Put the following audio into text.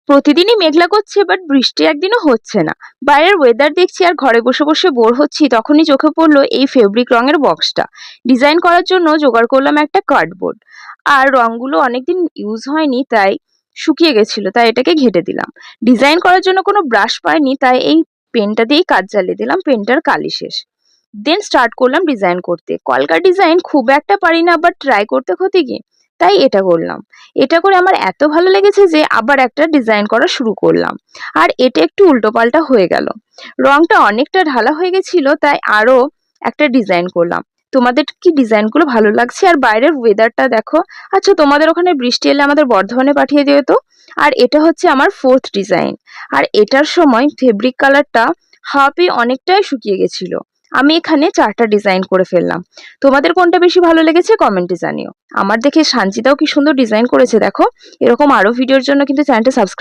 প্রতিদিনই মেঘলা করছে, বাট বৃষ্টি একদিনও হচ্ছে না। বাইরের ওয়েদার দেখছি আর ঘরে বসে বসে বোর হচ্ছি, তখনই চোখে পড়লো এই ফেব্রিক রঙের বক্সটা। ডিজাইন করার জন্য জোগাড় করলাম একটা কার্ডবোর্ড। আর রঙগুলো অনেকদিন ইউজ হয়নি, তাই শুকিয়ে গেছিল, তাই এটাকে ঘেটে দিলাম। ডিজাইন করার জন্য কোনো ব্রাশ পাইনি, তাই এই পেনটা দিয়েই কাজ চালিয়ে দিলাম। পেনটার কালি শেষ। দেন স্টার্ট করলাম ডিজাইন করতে। কলকার ডিজাইন খুব একটা পারি না, বাট ট্রাই করতে ক্ষতি কি, তাই এটা করলাম। এটা করে আমার এত ভালো লেগেছে যে আবার একটা ডিজাইন করা শুরু করলাম। আর এটা একটু উল্টোপাল্টা হয়ে গেল, রংটা অনেকটা ঢালা হয়ে গেছিল, তাই আরো একটা ডিজাইন করলাম। তোমাদের কি ডিজাইনগুলো ভালো লাগছে? আর বাইরের ওয়েদারটা দেখো। আচ্ছা, তোমাদের ওখানে বৃষ্টি এলে আমাদের বর্ধমানে পাঠিয়ে দিও তো। আর এটা হচ্ছে আমার ফোর্থ ডিজাইন। আর এটার সময় ফেব্রিক কালারটা হাফে অনেকটাই শুকিয়ে গেছিল। আমি এখানে 4টা ডিজাইন করে ফেললাম। তোমাদের কোনটা বেশি ভালো লেগেছে কমেন্টে জানিও। আমার দেখে সানজিদাও কি সুন্দর ডিজাইন করেছে দেখো। এরকম আরো ভিডিওর জন্য কিন্তু চ্যানেলটা সাবস্ক্রাইব